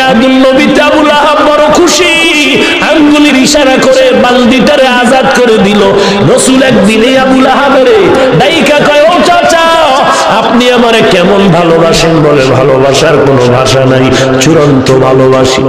মিলাদুন নবীতে আবু লাহাব বড় খুশি, আঙ্গুলের ইশারা করে বান্দিটারে আজাদ করে দিল। রাসূল একদিনে আবু লাহাবের ডাইকা কয়, ও চাচা আপনি আমারে কেমন ভালোবাসেন? বলে ভালোবাসার কোনো ভাষা নাই, চূড়ান্ত ভালোবাসি।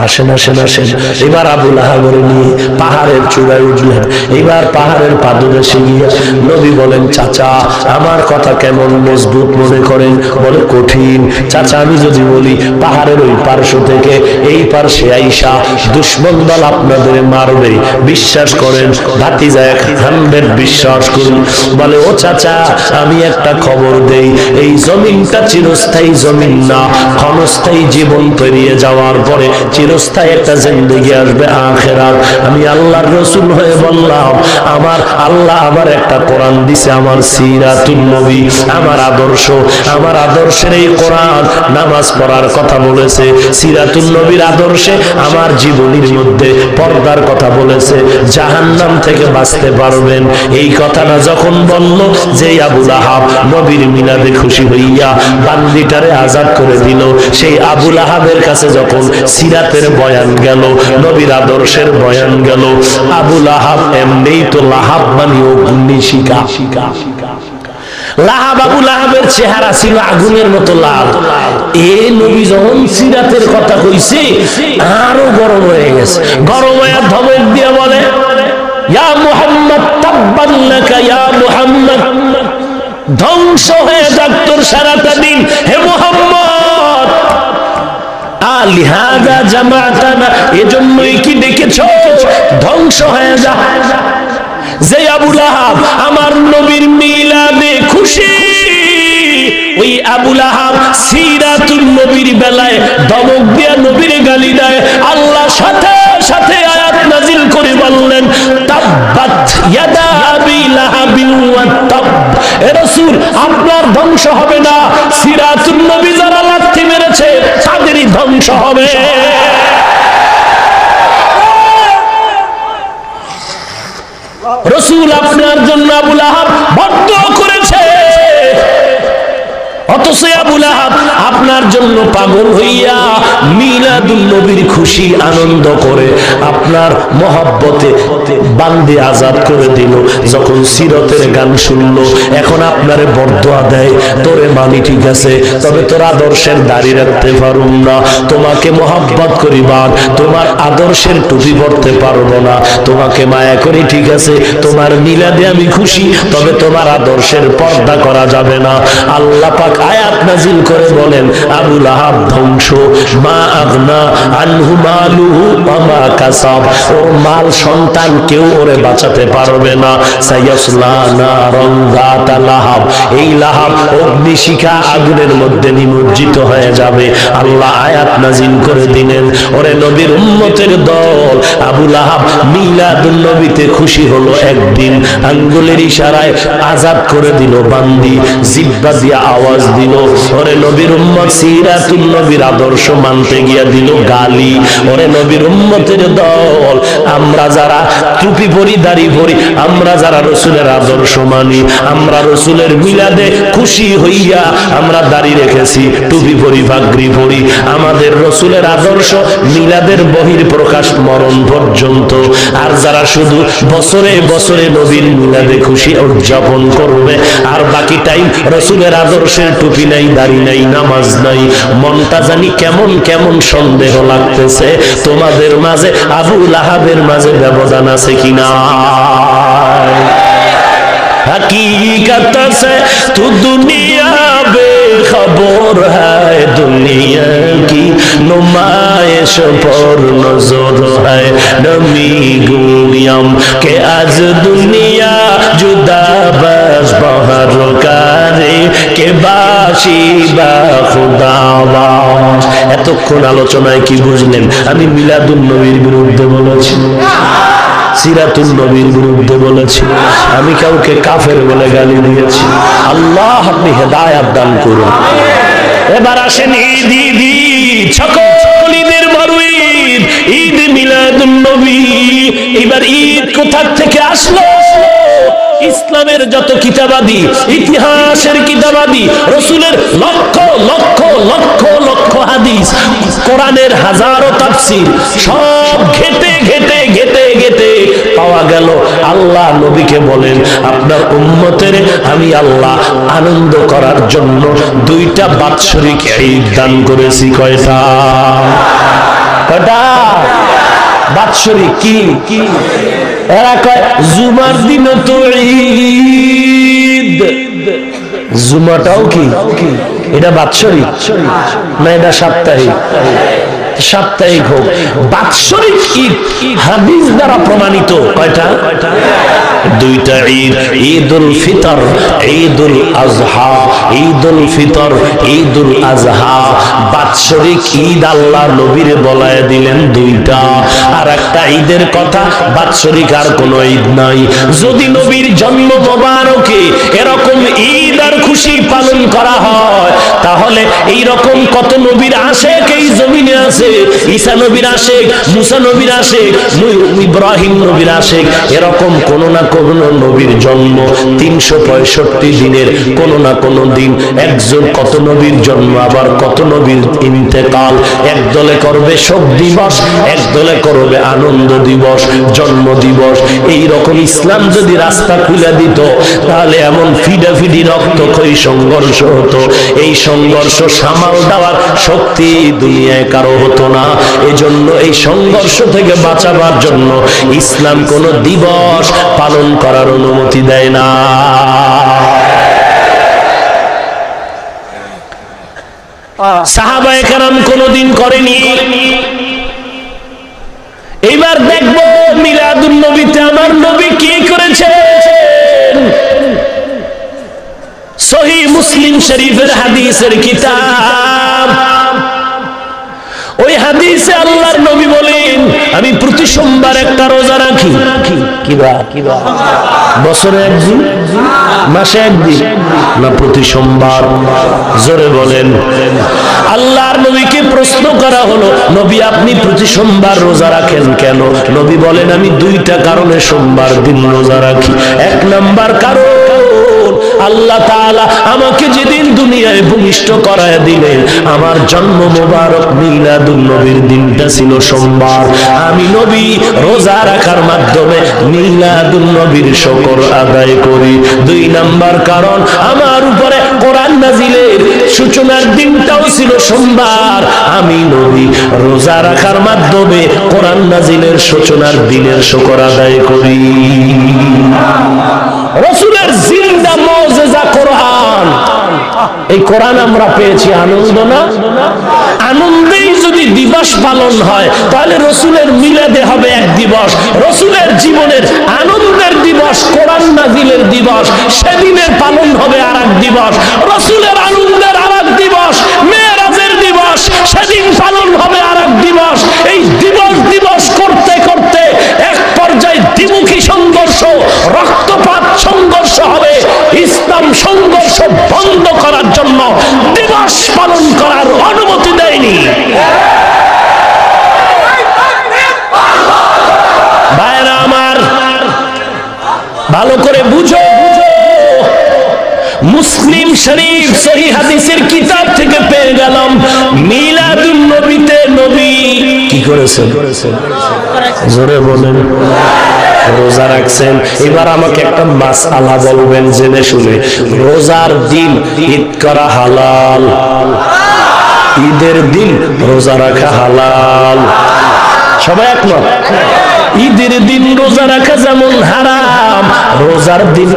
আসেন আসেন আসেন। এবার আবু লাহাবের নিয়ে পাহাড়ের চূড়ায় উঠলেন। এবার পাহাড়ের পাদদেশে গিয়ে নবী বলেন, চাচা আমার কথা কেমন মজবুত মনে করেন? বলে কঠিন। চাচা আমি যদি বলি পাহাড়ের ওই পার্শ্ব থেকে এই পার্শ্বে আইসা দুশ্মন দল আপনাদের মারবে, বিশ্বাস করেন? ভাতিজা 100 বিশ্বাস করি। বলে ও চাচা আমি একটা খবর দেই, এই জমিনটা চিরস্থায়ী জমিন না, ক্ষণস্থায়ী জীবন পেরিয়ে যাওয়ার পরে চিরস্থায়ী একটা জিন্দেগি আসবে, আখিরাত। আমি আল্লাহর রাসূল হয়ে বললাম, আমার আল্লাহ আবার একটা কোরআন দিছে, আমার সিরাতুন নবী, আমার আদর্শ, আমার আদর্শের এই কোরআন নামাজ পড়ার কথা বলেছে, সিরাতুন নবীর আদর্শে আমার জীবনীর মধ্যে পর্দার কথা বলেছে, জাহান্নাম থেকে বাঁচতে পারবেন। এই কথাটা যখন বলল, যে আবু লাহাব নবীর মিলাদে খুশি হইয়া বান্দিটারে আজাদ করে দিল, সেই আবু লাহাবের কাছে যখন সিরাতের বয়ান গেল, নবীর আদর্শের বয়ান গেল, আবু লাহাব এমনিই তো লাহাব মানে অগ্নিশিখা। লাহাব, আবু লাহাবের চেহারা ছিল আগুনের মতো লাল। এ নবী যখন সিরাতের কথা কইছে আরো গরম হয়ে গেছে। গরম হয়ে ধমক দিয়ে বলে, ইয়া মুহাম্মদ তাব্বান লাকা, ইয়া মুহাম্মদ ধ্বংস হয়ে যাক তোর সারাটা দিন, হে মুহাম্মদ। আলিহাদা জামাতানা, এজন্যই কি ডেকেছ? ধ্বংস হয়ে যা। যে আবু লাহাব আমার নবীর মিলাদে খুশি, ওই আবু লাহাব সিরাতুন নবীর বেলায় ধমক দিয়া নবীর গালি দেয়। আল্লাহ সাথে সাথে আয়াত নাজিল করে বললেন, তাব্বাত ইয়াদা আবি লাহাবিন ওয়া তাব। এ রাসূল আপনার ধ্বংস হবে না, সিরাতুন নবী যারা লাথি মেরেছে তাদেরই ধ্বংস হবে। রাসূল আপনার জন্য আবু লাহাব বদদুয়া করেছে, অথচ আবু লাহাব আপনার জন্য পাগল হইয়া মিলাদুন নবীর খুশি আনন্দ করে আপনার মহব্বতে বান্দে আজাদ করে দিল। যখন সিরতের গান শুনলো, এখন আপনারে বরদোয়া দেয়, তোরে মানি ঠিক আছে, তবে তোর আদর্শের দাড়ি রাখতে পারুম না, তোমাকে মহব্বত করিবার, তোমার আদর্শের টুপি পরতে পারবো না, তোমাকে মায়া করি ঠিক আছে, তোমার মিলাদে আমি খুশি, তবে তোমার আদর্শের পর্দা করা যাবে না। আল্লাহ পাক আয়াত নাজিল করে বলেন, আবু লাহাব ধ্বংস, মা আগনা আনহু মালুহু ওয়া মা কাসাব, ওর মাল সন্তান কেউ ওরে বাঁচাতে পারবে না। সায়াসলা নারান যাতা লাহাব, এই লাহাব অগ্নিশিখা আগুনের মধ্যে নিমজ্জিত হয়ে যাবে। আল্লাহ আয়াত নাজিল করে দিলেন, ওরে নবীর উম্মতের দল, আবু লাহাব মিলাদুন নবীতে খুশি হলো একদিন, আঙ্গুলের ইশারায় আজাদ করে দিল বান্দি, জিহ্বা দিয়ে আওয়াজ দিল। ওরে নবীর উম্মত সিরাতুন নবীর আদর্শ মানতে গিয়া দিল গালি। ওরে নবীর উম্মতের দল, আমরা যারা টুপি পরি, দাড়ি পরি, আমরা যারা রাসূলের আদর্শ মানি, আমরা রাসূলের মিলাদে খুশি হইয়া আমরা দাড়ি রেখেছি, টুপি পরি, পাগড়ি পরি, আমাদের রাসূলের আদর্শ মিলাদের বহির প্রকাশ মরণ পর্যন্ত। আর যারা শুধু বছরে বছরে নবীর মিলাদে খুশি উদযাপন করবে, আর বাকি টাইম রাসূলের আদর্শের টুপি নাই, দাড়ি নাই, নামাজ নাই, মনটা জানি কেমন কেমন সন্দেহ লাগতেছে। তোমাদের মাঝে আবু লাহাবের মাঝে ব্যবধান আছে কিনা? हकीकत से तू दुनिया बेखबर है, दुनिया की नुमाइश पर नजर है, नमी गुयम के आज दुनिया जुदा बस बहर करे के बाशी बा खुदावा। এতক্ষণ আলোচনায় কি বুঝলেন? আমি মিলাদুন নবীর বিরুদ্ধে বলেছি, সিরাতুন নবীর বিরুদ্ধে বলেছি, আমি কাউকে কাফের বলে গালি দিয়েছি। আল্লাহ আপনি হেদায়েত দান করুন। এবার আসেন ঈদ, ঈদ, ঈদ, সকল ঈদের বড় ঈদ, ঈদ মিলাদুন নবী। এবার ঈদ কোথা থেকে আসলো? ইসলামের যত কিতাবাদি, ইতিহাসের কিতাবাদি, রাসূলের লক্ষ লক্ষ লক্ষ লক্ষ হাদিস, কোরআনের হাজারো তাফসীর সব ঘেটে ঘেটে ঘেটে ঘেটে পাওয়া গেল আল্লাহ নবীকে বলেন, আপনার উম্মতের আমি আল্লাহ আনন্দ করার জন্য দুইটা বাৎসরিক ঈদ দান করেছি। কয়টা? কয়টা বাৎসরিক? কি এরা কয় জুমার দিন তো ঈদ, জুমাটাও কি এটা বাৎসরিক না এটা সাপ্তাহিক? সাপ্তাহিক হোক, বাৎসরিক ঈদ হাদিস দ্বারা প্রমাণিত কয়টা? দুইটা ঈদ, ঈদুল ফিতর, ঈদুল আজহা। ঈদুল ফিতর, ঈদুল আজহা বাৎসরিক ঈদ আল্লাহ নবীর বলায় দিলেন দুইটা। আর একটা ঈদের কথা, বাৎসরিক আর কোনো ঈদ নাই। যদি নবীর জন্ম মোবারকে এরকম ঈদ আর খুশি পালন করা হয়, তাহলে এই রকম কত নবীর আশেক এই জমিনে আছে। ঈসা নবীর আশেক, মুসা নবীর আশেক, ইব্রাহিম নবীর আশেক, এরকম কোন না কোন নবীর জন্ম 365 দিনের কোন না কোন দিন একজন কত নবীর জন্ম, আবার কত নবীর ইন্তেকাল। এক দলে করবে শোক দিবস, এক দলে করবে আনন্দ দিবস, জন্ম দিবস। এই রকম ইসলাম যদি রাস্তা খুলে দিত, তাহলে এমন ফিডাফিডি রক্তক্ষয়ী সংঘর্ষ হতো। এই সংঘর্ষ সামাল দেওয়ার শক্তি দুনিয়ায় কারো হতো না। এজন্য এই সংঘর্ষ থেকে বাঁচাবার জন্য ইসলাম কোন দিবস পালন করার অনুমতি দেয় না। সাহাবায়ে কেরাম কোনদিন করেনি। এইবার দেখবো মিলাদুন নবীতে আমার নবী কি করেছেন। সহিহ মুসলিম শরীফের হাদিসের কিতাব, ওই হাদিসে আল্লাহর নবী বলেন, আমি প্রতি সোমবার একটা রোজা রাখি। কিবা বছরে একদিন, মাসে একদিন, না প্রতি সোমবার? জোরে বলেন। আল্লাহর নবীকে প্রশ্ন করা হলো, নবী আপনি প্রতি সোমবার রোজা রাখেন কেন? নবী বলেন, আমি দুইটা কারণে সোমবার দিন রোজা রাখি। এক নাম্বার কারণ, আল্লাহ তাআলা আমাকে যেদিন দুনিয়ায় ভূমিষ্ঠ করায় দিলেন, আমার জন্ম মোবারক মিলাদুন নবীর দিনটা ছিল সোমবার। আমি নবী রোজা রাখার মাধ্যমে মিলাদুন নবীর শুকর আদায় করি। দুই নাম্বার কারণ, আমার উপরে কোরআন নাজিলের সূচনার দিনটাও ছিল সোমবার। আমি নবী রোজা রাখার মাধ্যমে কোরআন নাজিলের সূচনার দিনের শুকর আদায় করি। রাসূলের জিন্দা মুজিজা কোরআন, এই কোরআন আমরা পেয়েছি, আনন্দ না? আনন্দেই যদি দিবস পালন হয়, তাহলে রাসূলের মিলাদে হবে এক দিবস। রাসূলের জীবনের আনন্দের দিবস কোরআন নাজিলের দিবস, সেদিনের পালন হবে আর এক দিবস। রাসূলের আনন্দের আর এক দিবস মেরাজের দিবস, সেদিন পালন হবে আর এক দিবস। এই দিবস দিবস করতে করতে এক পর্যায়ে দ্বিমুখী সংঘর্ষ, রক্তপাত সংঘর্ষ হবে। ইসলাম সংঘর্ষ বন্ধ করার জন্য দিবস পালন করার অনুমতি দেয়নি। ভাইরা আমার, ভালো করে বুঝো। মুসলিম শরীফ সহিহ হাদিসের কিতাব থেকে পেয়ে গেলাম, মিলাদুন নবীতে নবী কি করেছেন? জোরে বলেন। রোজা রাখছেন। এবার আমাকে একটা মাসআলা বলবেন জেনে শুনে, রোজার দিন ঈদ করা হালাল, ঈদের দিন রোজা রাখা হালাল? সবাই একমত? ঈদের দিন রোজা রাখা যেমন হারাম, রোজার দিন